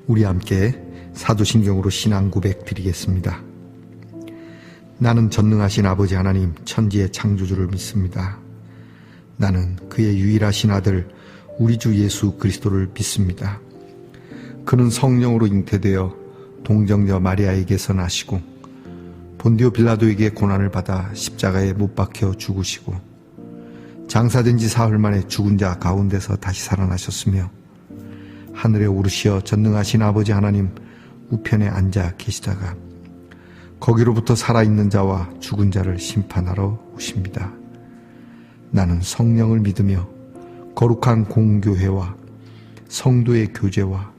우리 함께 사도신경으로 신앙 고백 드리겠습니다. 나는 전능하신 아버지 하나님 천지의 창조주를 믿습니다. 나는 그의 유일하신 아들 우리 주 예수 그리스도를 믿습니다. 그는 성령으로 잉태되어 동정녀 마리아에게서 나시고 본디오 빌라도에게 고난을 받아 십자가에 못 박혀 죽으시고 장사된 지 사흘 만에 죽은 자 가운데서 다시 살아나셨으며 하늘에 오르시어 전능하신 아버지 하나님 우편에 앉아 계시다가 거기로부터 살아있는 자와 죽은 자를 심판하러 오십니다. 나는 성령을 믿으며 거룩한 공교회와 성도의 교제와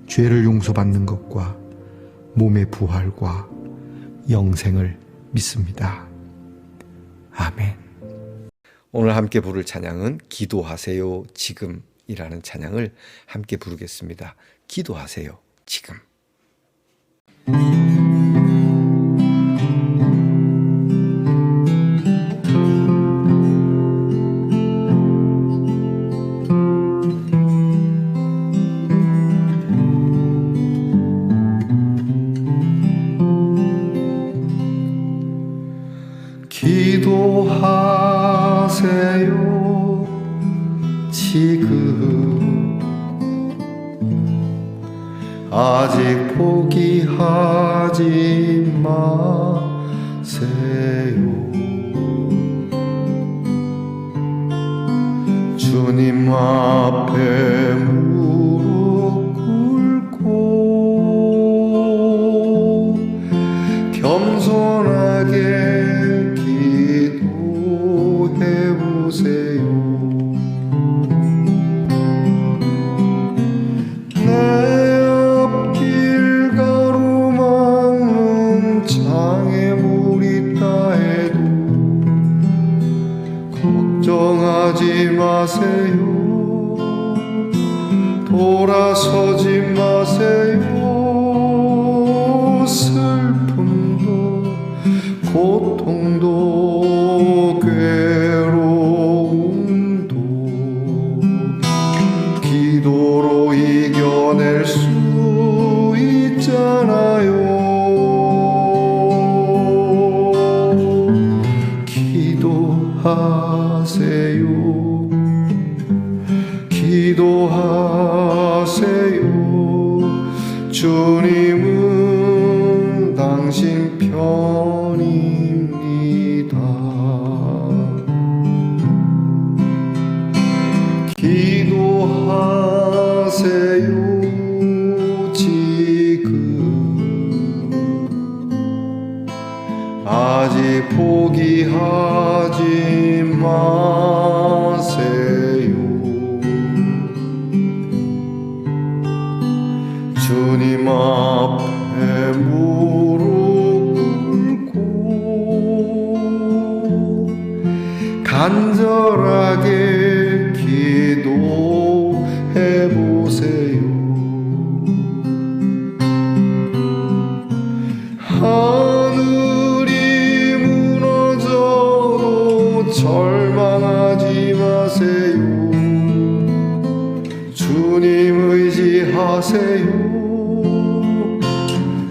죄를 용서받는 것과 몸의 부활과 영생을 믿습니다. 아멘. 오늘 함께 부를 찬양은 기도하세요 지금이라는 찬양을 함께 부르겠습니다. 기도하세요 지금. 기도하세요 지금 아직 포기하지 마세요. 주님 앞에 무릎 꿇고 겸손하게 기도해보세요. 내 앞길 가로막는 장애물이 있다 해도 걱정하지 마세요. 돌아서지 마세요. 슬픔도 고통도 괴로움도 기도로 이겨낼 수 있잖아요. 기도하세요. 기도하세요. 주님은 당신 편입니다. 기도하세요 지금 아직 포기하지 마세요. 주님 앞에 무릎 꿇고 간절하게 기도해보세요. 하늘이 무너져도 절망하지 마세요. 주님 의지하세요.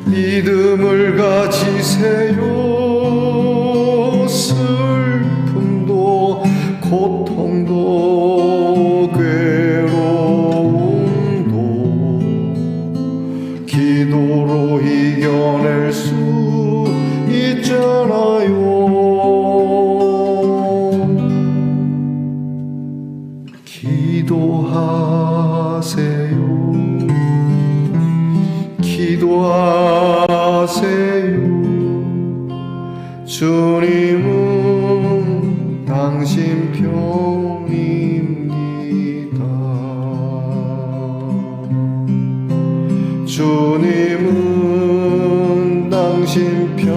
믿음을 가지세요. 슬픔도 고통도 괴로움도 기도로 이겨낼 수 있잖아요. 기도하세요. 기도하세요. 주님은 당신 편입니다. 주님은 당신 편입니다.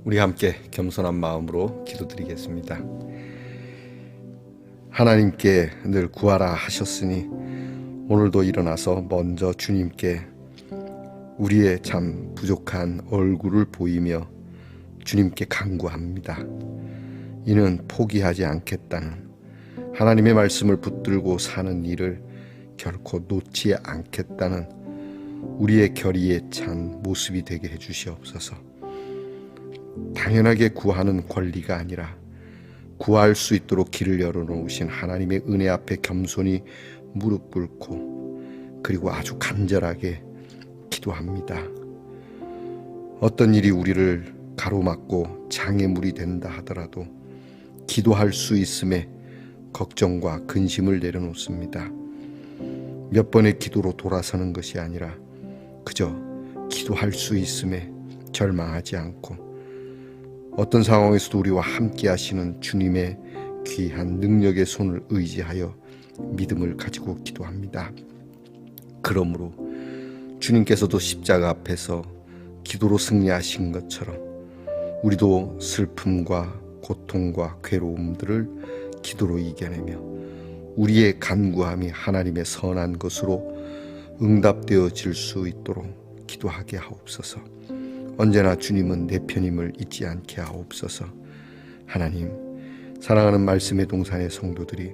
우리 함께 겸손한 마음으로 기도드리겠습니다. 하나님께 늘 구하라 하셨으니 오늘도 일어나서 먼저 주님께 우리의 참 부족한 얼굴을 보이며 주님께 간구합니다. 이는 포기하지 않겠다는, 하나님의 말씀을 붙들고 사는 일을 결코 놓지 않겠다는 우리의 결의에 찬 모습이 되게 해주시옵소서. 당연하게 구하는 권리가 아니라 구할 수 있도록 길을 열어놓으신 하나님의 은혜 앞에 겸손히 무릎 꿇고 그리고 아주 간절하게 기도합니다. 어떤 일이 우리를 가로막고 장애물이 된다 하더라도 기도할 수 있음에 걱정과 근심을 내려놓습니다. 몇 번의 기도로 돌아서는 것이 아니라 그저 기도할 수 있음에 절망하지 않고 어떤 상황에서도 우리와 함께 하시는 주님의 귀한 능력의 손을 의지하여 믿음을 가지고 기도합니다. 그러므로 주님께서도 십자가 앞에서 기도로 승리하신 것처럼 우리도 슬픔과 고통과 괴로움들을 기도로 이겨내며 우리의 간구함이 하나님의 선한 것으로 응답되어질 수 있도록 기도하게 하옵소서. 언제나 주님은 내 편임을 잊지 않게 하옵소서. 하나님, 사랑하는 말씀의 동산의 성도들이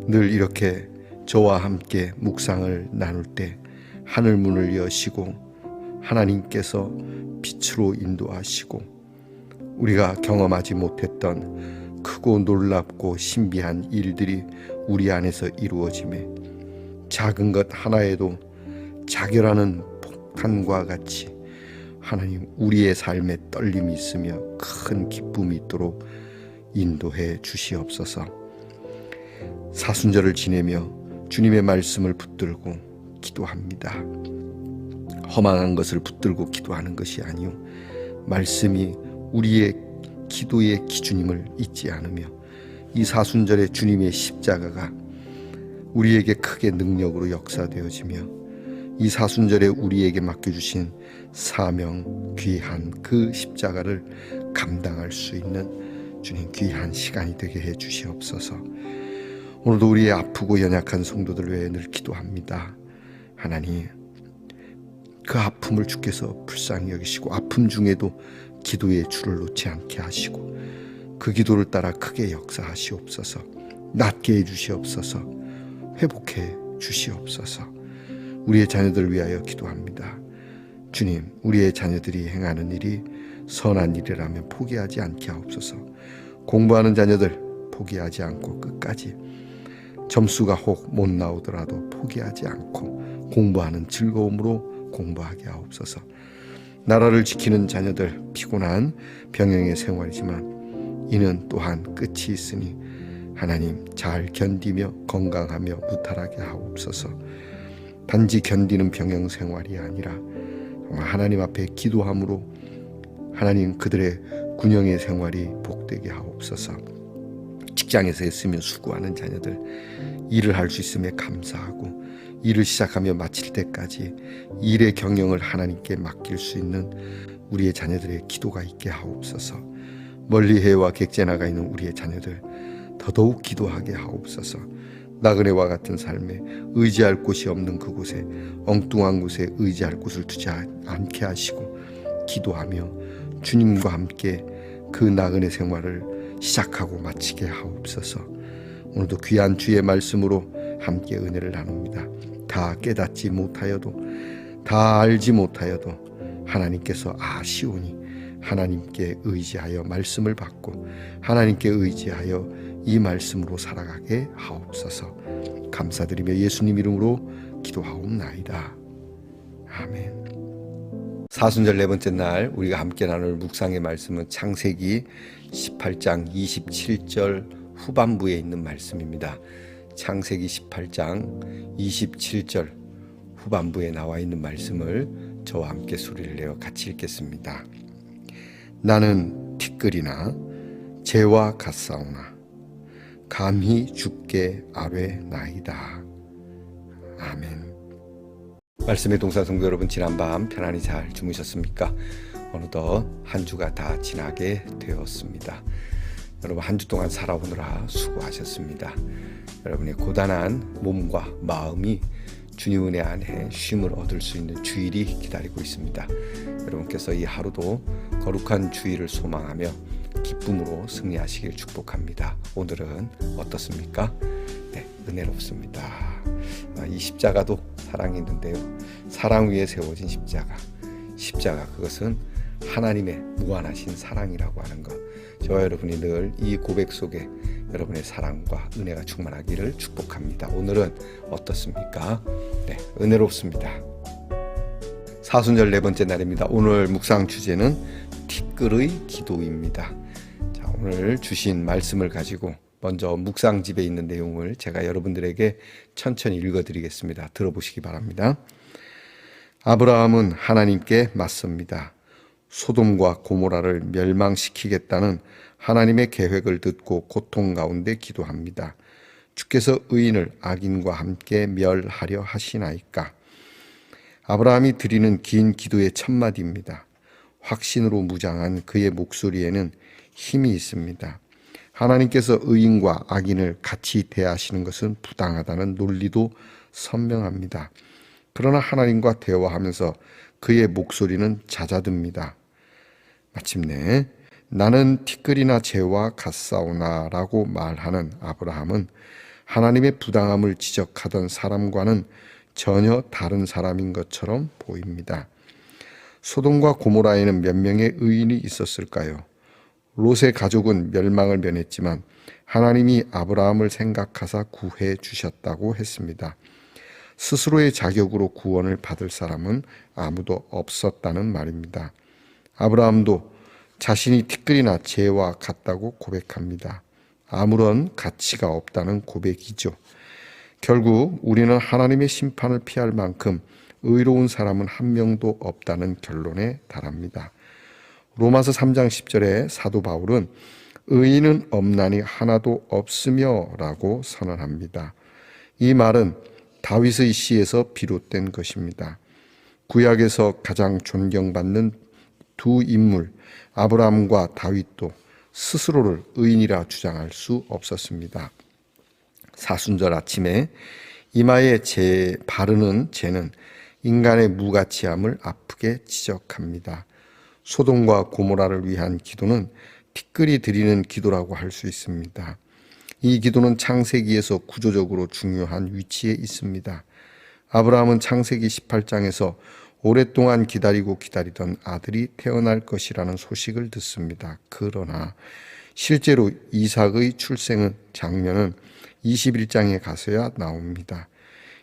늘 이렇게 저와 함께 묵상을 나눌 때 하늘 문을 여시고 하나님께서 빛으로 인도하시고 우리가 경험하지 못했던 크고 놀랍고 신비한 일들이 우리 안에서 이루어짐에 작은 것 하나에도 자결하는 폭탄과 같이 하나님 우리의 삶에 떨림이 있으며 큰 기쁨이 있도록 인도해 주시옵소서. 사순절을 지내며 주님의 말씀을 붙들고 기도합니다. 허망한 것을 붙들고 기도하는 것이 아니요 말씀이 우리의 기도의 기준임을 잊지 않으며 이 사순절에 주님의 십자가가 우리에게 크게 능력으로 역사되어지며 이 사순절에 우리에게 맡겨주신 사명 귀한 그 십자가를 감당할 수 있는 주님 귀한 시간이 되게 해 주시옵소서. 오늘도 우리의 아프고 연약한 성도들 외에 늘 기도합니다. 하나님, 그 아픔을 주께서 불쌍히 여기시고 아픔 중에도 기도의 줄을 놓지 않게 하시고 그 기도를 따라 크게 역사하시옵소서. 낫게 해 주시옵소서. 회복해 주시옵소서. 우리의 자녀들을 위하여 기도합니다. 주님, 우리의 자녀들이 행하는 일이 선한 일이라면 포기하지 않게 하옵소서. 공부하는 자녀들 포기하지 않고 끝까지 점수가 혹 못 나오더라도 포기하지 않고 공부하는 즐거움으로 공부하게 하옵소서. 나라를 지키는 자녀들 피곤한 병영의 생활이지만 이는 또한 끝이 있으니 하나님 잘 견디며 건강하며 무탈하게 하옵소서. 단지 견디는 병영 생활이 아니라 정말 하나님 앞에 기도함으로 하나님 그들의 군영의 생활이 복되게 하옵소서. 직장에서 애쓰며 수고하는 자녀들 일을 할 수 있음에 감사하고 일을 시작하며 마칠 때까지 일의 경영을 하나님께 맡길 수 있는 우리의 자녀들의 기도가 있게 하옵소서. 멀리 해외와 객제 나가 있는 우리의 자녀들 더더욱 기도하게 하옵소서. 나그네와 같은 삶에 의지할 곳이 없는 그곳에 엉뚱한 곳에 의지할 곳을 두지 않게 하시고 기도하며 주님과 함께 그 나그네 생활을 시작하고 마치게 하옵소서. 오늘도 귀한 주의 말씀으로 함께 은혜를 나눕니다. 다 깨닫지 못하여도 다 알지 못하여도 하나님께서 아시오니 하나님께 의지하여 말씀을 받고 하나님께 의지하여 이 말씀으로 살아가게 하옵소서. 감사드리며 예수님 이름으로 기도하옵나이다. 아멘. 사순절 네 번째 날 우리가 함께 나눌 묵상의 말씀은 창세기 18장 27절 후반부에 있는 말씀입니다. 창세기 18장 27절 후반부에 나와 있는 말씀을 저와 함께 소리를 내어 같이 읽겠습니다. 나는 티끌이나 재와 같사오나 감히 주께 아뢰나이다. 아멘. 말씀의 동산 성도 여러분, 지난밤 편안히 잘 주무셨습니까? 어느덧 한 주가 다 지나게 되었습니다. 여러분 한 주 동안 살아오느라 수고하셨습니다. 여러분의 고단한 몸과 마음이 주님 은혜 안에 쉼을 얻을 수 있는 주일이 기다리고 있습니다. 여러분께서 이 하루도 거룩한 주일을 소망하며 기쁨으로 승리하시길 축복합니다. 오늘은 어떻습니까? 네, 은혜롭습니다. 이 십자가도 사랑이 있는데요. 사랑 위에 세워진 십자가 그것은 하나님의 무한하신 사랑이라고 하는 것. 저와 여러분이 늘 이 고백 속에 여러분의 사랑과 은혜가 충만하기를 축복합니다. 오늘은 어떻습니까? 네, 은혜롭습니다. 사순절 네 번째 날입니다. 오늘 묵상 주제는 티끌의 기도입니다. 자, 오늘 주신 말씀을 가지고 먼저 묵상집에 있는 내용을 제가 여러분들에게 천천히 읽어드리겠습니다. 들어보시기 바랍니다. 아브라함은 하나님께 맞섭니다. 소돔과 고모라를 멸망시키겠다는 하나님의 계획을 듣고 고통 가운데 기도합니다. 주께서 의인을 악인과 함께 멸하려 하시나이까. 아브라함이 드리는 긴 기도의 첫마디입니다. 확신으로 무장한 그의 목소리에는 힘이 있습니다. 하나님께서 의인과 악인을 같이 대하시는 것은 부당하다는 논리도 선명합니다. 그러나 하나님과 대화하면서 그의 목소리는 잦아듭니다. 마침내 나는 티끌이나 재와 같사오나 라고 말하는 아브라함은 하나님의 부당함을 지적하던 사람과는 전혀 다른 사람인 것처럼 보입니다. 소돔과 고모라에는 몇 명의 의인이 있었을까요? 롯의 가족은 멸망을 면했지만 하나님이 아브라함을 생각하사 구해 주셨다고 했습니다. 스스로의 자격으로 구원을 받을 사람은 아무도 없었다는 말입니다. 아브라함도 자신이 티끌이나 재와 같다고 고백합니다. 아무런 가치가 없다는 고백이죠. 결국 우리는 하나님의 심판을 피할 만큼 의로운 사람은 한 명도 없다는 결론에 달합니다. 로마서 3장 10절에 사도 바울은 의인은 없나니 하나도 없으며 라고 선언합니다. 이 말은 다윗의 시에서 비롯된 것입니다. 구약에서 가장 존경받는 두 인물 아브라함과 다윗도 스스로를 의인이라 주장할 수 없었습니다. 사순절 아침에 이마에 바르는 재는 인간의 무가치함을 아프게 지적합니다. 소돔과 고모라를 위한 기도는 티끌이 드리는 기도라고 할 수 있습니다. 이 기도는 창세기에서 구조적으로 중요한 위치에 있습니다. 아브라함은 창세기 18장에서 오랫동안 기다리던 아들이 태어날 것이라는 소식을 듣습니다. 그러나 실제로 이삭의 출생 장면은 21장에 가서야 나옵니다.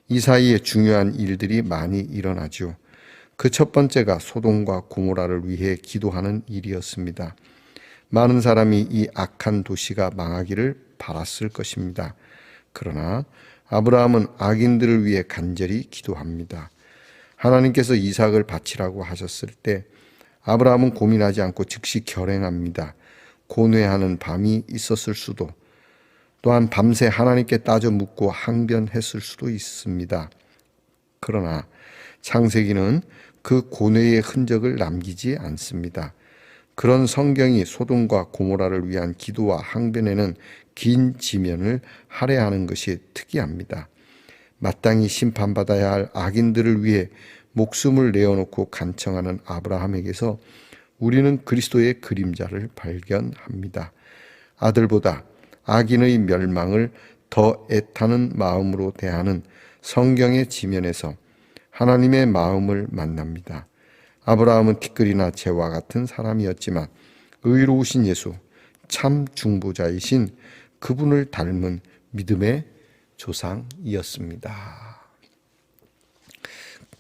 이 사이에 중요한 일들이 많이 일어나죠. 그 첫 번째가 소돔과 고모라를 위해 기도하는 일이었습니다. 많은 사람이 이 악한 도시가 망하기를 바랐을 것입니다. 그러나 아브라함은 악인들을 위해 간절히 기도합니다. 하나님께서 이삭을 바치라고 하셨을 때 아브라함은 고민하지 않고 즉시 결행합니다. 고뇌하는 밤이 있었을 수도, 또한 밤새 하나님께 따져 묻고 항변했을 수도 있습니다. 그러나 창세기는 그 고뇌의 흔적을 남기지 않습니다. 그런 성경이 소돔과 고모라를 위한 기도와 항변에는 긴 지면을 할애하는 것이 특이합니다. 마땅히 심판받아야 할 악인들을 위해 목숨을 내어놓고 간청하는 아브라함에게서 우리는 그리스도의 그림자를 발견합니다. 아들보다 악인의 멸망을 더 애타는 마음으로 대하는 성경의 지면에서 하나님의 마음을 만납니다. 아브라함은 티끌이나 재와 같은 사람이었지만 의로우신 예수, 참 중보자이신 그분을 닮은 믿음의 조상이었습니다.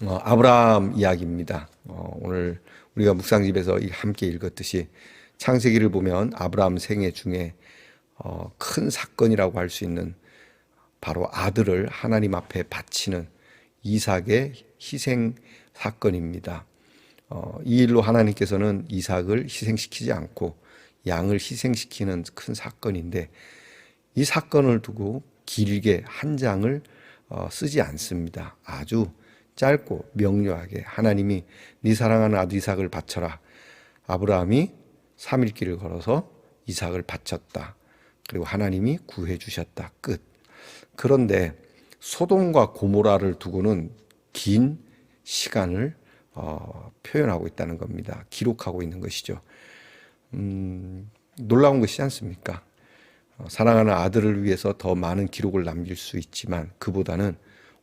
아브라함 이야기입니다. 오늘 우리가 묵상집에서 함께 읽었듯이 창세기를 보면 아브라함 생애 중에 큰 사건이라고 할 수 있는 바로 아들을 하나님 앞에 바치는 이삭의 희생 사건입니다. 이 일로 하나님께서는 이삭을 희생시키지 않고 양을 희생시키는 큰 사건인데, 이 사건을 두고 길게 한 장을 쓰지 않습니다. 아주 짧고 명료하게 하나님이 네 사랑하는 아들 이삭을 바쳐라. 아브라함이 3일 길을 걸어서 이삭을 바쳤다. 그리고 하나님이 구해 주셨다. 끝. 그런데 소돔과 고모라를 두고는 긴 시간을 표현하고 있다는 겁니다. 기록하고 있는 것이죠. 놀라운 것이지 않습니까? 사랑하는 아들을 위해서 더 많은 기록을 남길 수 있지만 그보다는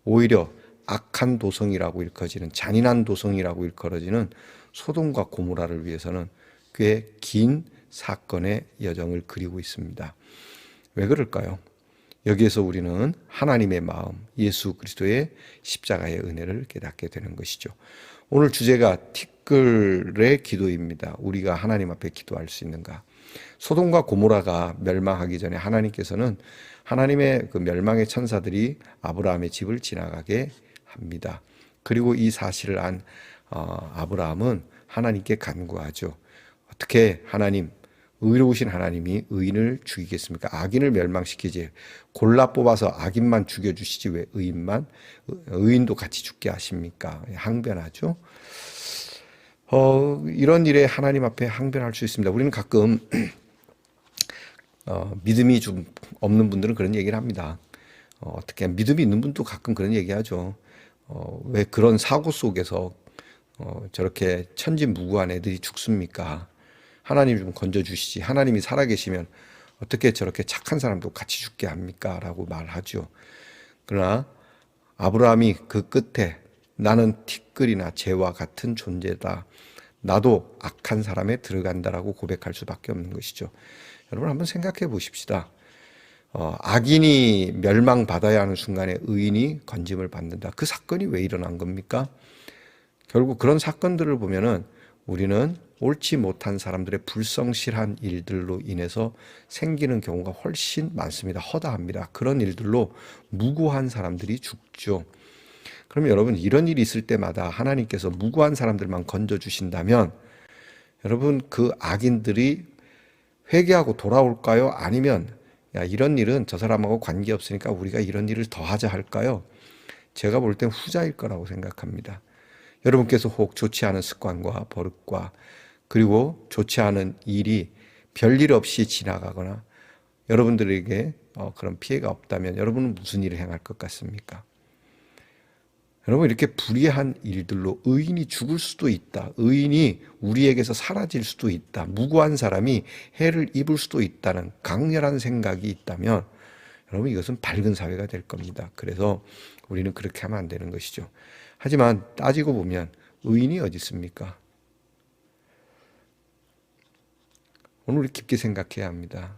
오히려 악한 도성이라고 일컬어지는, 잔인한 도성이라고 일컬어지는 소돔과 고모라를 위해서는 꽤 긴 사건의 여정을 그리고 있습니다. 왜 그럴까요? 여기에서 우리는 하나님의 마음, 예수 그리스도의 십자가의 은혜를 깨닫게 되는 것이죠. 오늘 주제가 티끌의 기도입니다. 우리가 하나님 앞에 기도할 수 있는가? 소돔과 고모라가 멸망하기 전에 하나님께서는 하나님의 그 멸망의 천사들이 아브라함의 집을 지나가게 합니다. 그리고 이 사실을 안 아브라함은 하나님께 간구하죠. 어떻게 하나님, 의로우신 하나님이 의인을 죽이겠습니까? 악인을 멸망시키지. 골라 뽑아서 악인만 죽여주시지 왜 의인도 같이 죽게 하십니까? 항변하죠. 이런 일에 하나님 앞에 항변할 수 있습니다. 우리는 가끔 믿음이 좀 없는 분들은 그런 얘기를 합니다. 어떻게 믿음이 있는 분도 가끔 그런 얘기하죠. 왜 그런 사고 속에서 저렇게 천진무구한 애들이 죽습니까? 하나님 좀 건져주시지. 하나님이 살아계시면 어떻게 저렇게 착한 사람도 같이 죽게 합니까? 라고 말하죠. 그러나 아브라함이 그 끝에 나는 티끌이나 재와 같은 존재다. 나도 악한 사람에 들어간다라고 고백할 수밖에 없는 것이죠. 여러분 한번 생각해 보십시다. 악인이 멸망받아야 하는 순간에 의인이 건짐을 받는다. 그 사건이 왜 일어난 겁니까? 결국 그런 사건들을 보면은 우리는 옳지 못한 사람들의 불성실한 일들로 인해서 생기는 경우가 훨씬 많습니다. 허다합니다. 그런 일들로 무고한 사람들이 죽죠. 그러면 여러분 이런 일이 있을 때마다 하나님께서 무고한 사람들만 건져주신다면 여러분 그 악인들이 회개하고 돌아올까요? 아니면 야 이런 일은 저 사람하고 관계없으니까 우리가 이런 일을 더 하자 할까요? 제가 볼 땐 후자일 거라고 생각합니다. 여러분께서 혹 좋지 않은 습관과 버릇과 그리고 좋지 않은 일이 별일 없이 지나가거나 여러분들에게 그런 피해가 없다면 여러분은 무슨 일을 행할 것 같습니까? 여러분 이렇게 불의한 일들로 의인이 죽을 수도 있다. 의인이 우리에게서 사라질 수도 있다. 무고한 사람이 해를 입을 수도 있다는 강렬한 생각이 있다면 여러분 이것은 밝은 사회가 될 겁니다. 그래서 우리는 그렇게 하면 안 되는 것이죠. 하지만 따지고 보면 의인이 어디 있습니까? 오늘 우리 깊게 생각해야 합니다.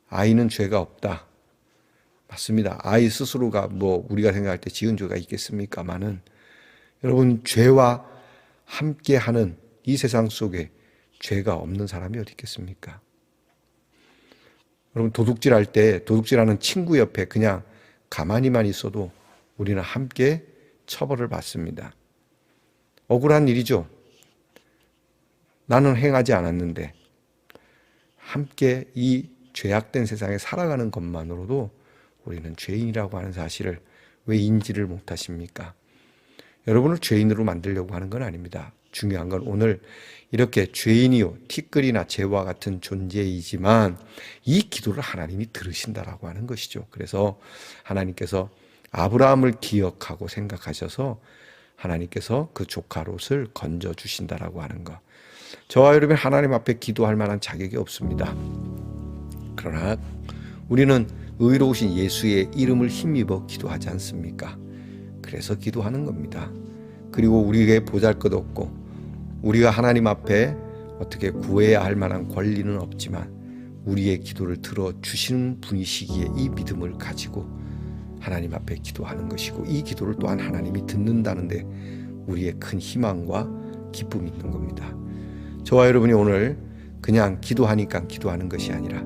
아이는 죄가 없다. 맞습니다. 아이 스스로가 우리가 생각할 때 지은 죄가 있겠습니까마는 여러분 죄와 함께하는 이 세상 속에 죄가 없는 사람이 어디 있겠습니까? 여러분 도둑질할 때 도둑질하는 친구 옆에 그냥 가만히만 있어도 우리는 함께 처벌을 받습니다. 억울한 일이죠. 나는 행하지 않았는데 함께 이 죄악된 세상에 살아가는 것만으로도 우리는 죄인이라고 하는 사실을 왜 인지를 못하십니까? 여러분을 죄인으로 만들려고 하는 건 아닙니다. 중요한 건 오늘 이렇게 죄인이요 티끌이나 재와 같은 존재이지만 이 기도를 하나님이 들으신다라고 하는 것이죠. 그래서 하나님께서 아브라함을 기억하고 생각하셔서 하나님께서 그 조카 롯을 건져주신다라고 하는 것. 저와 여러분 하나님 앞에 기도할 만한 자격이 없습니다. 그러나 우리는 의로우신 예수의 이름을 힘입어 기도하지 않습니까? 그래서 기도하는 겁니다. 그리고 우리에게 보잘것없고 우리가 하나님 앞에 어떻게 구해야 할 만한 권리는 없지만 우리의 기도를 들어주시는 분이시기에 이 믿음을 가지고 하나님 앞에 기도하는 것이고 이 기도를 또한 하나님이 듣는다는 데 우리의 큰 희망과 기쁨이 있는 겁니다. 저와 여러분이 오늘 그냥 기도하니까 기도하는 것이 아니라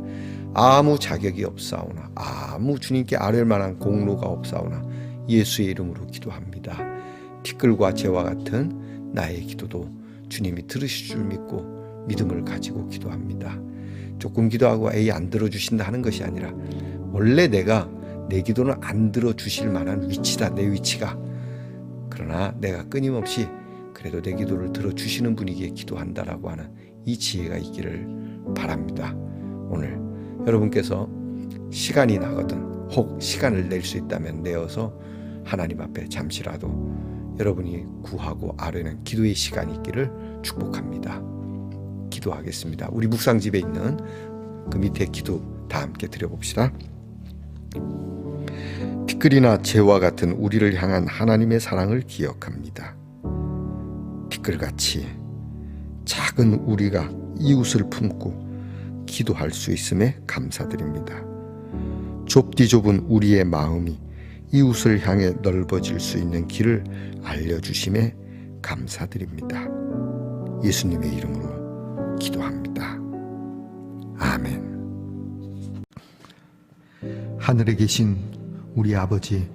아무 자격이 없사오나 아무 주님께 아뢰을 만한 공로가 없사오나 예수의 이름으로 기도합니다. 티끌과 재와 같은 나의 기도도 주님이 들으실 줄 믿고 믿음을 가지고 기도합니다. 조금 기도하고 안 들어주신다 하는 것이 아니라 원래 내가 내 기도는 안 들어주실 만한 위치다. 내 위치가. 그러나 내가 끊임없이 그래도 내 기도를 들어주시는 분에게 기도한다라고 하는 이 지혜가 있기를 바랍니다. 오늘 여러분께서 시간이 나거든 혹 시간을 낼 수 있다면 내어서 하나님 앞에 잠시라도 여러분이 구하고 아뢰는 기도의 시간이 있기를 축복합니다. 기도하겠습니다. 우리 묵상집에 있는 그 밑에 기도 다 함께 드려봅시다. 티끌이나 재와 같은 우리를 향한 하나님의 사랑을 기억합니다. 티끌같이 작은 우리가 이웃을 품고 기도할 수 있음에 감사드립니다. 좁디 좁은 우리의 마음이 이웃을 향해 넓어질 수 있는 길을 알려주심에 감사드립니다. 예수님의 이름으로 기도합니다. 아멘. 하늘에 계신 우리 아버지,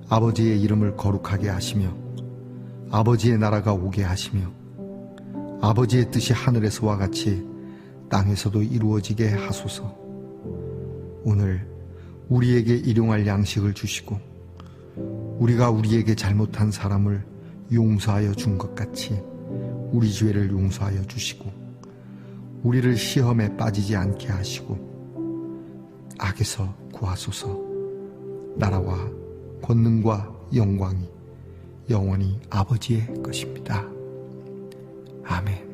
아버지의 이름을 거룩하게 하시며 아버지의 나라가 오게 하시며 아버지의 뜻이 하늘에서와 같이 땅에서도 이루어지게 하소서. 오늘 우리에게 일용할 양식을 주시고 우리가 우리에게 잘못한 사람을 용서하여 준 것 같이 우리 죄를 용서하여 주시고 우리를 시험에 빠지지 않게 하시고 악에서 구하소서. 나라와 권능과 영광이 영원히 아버지의 것입니다. 아멘.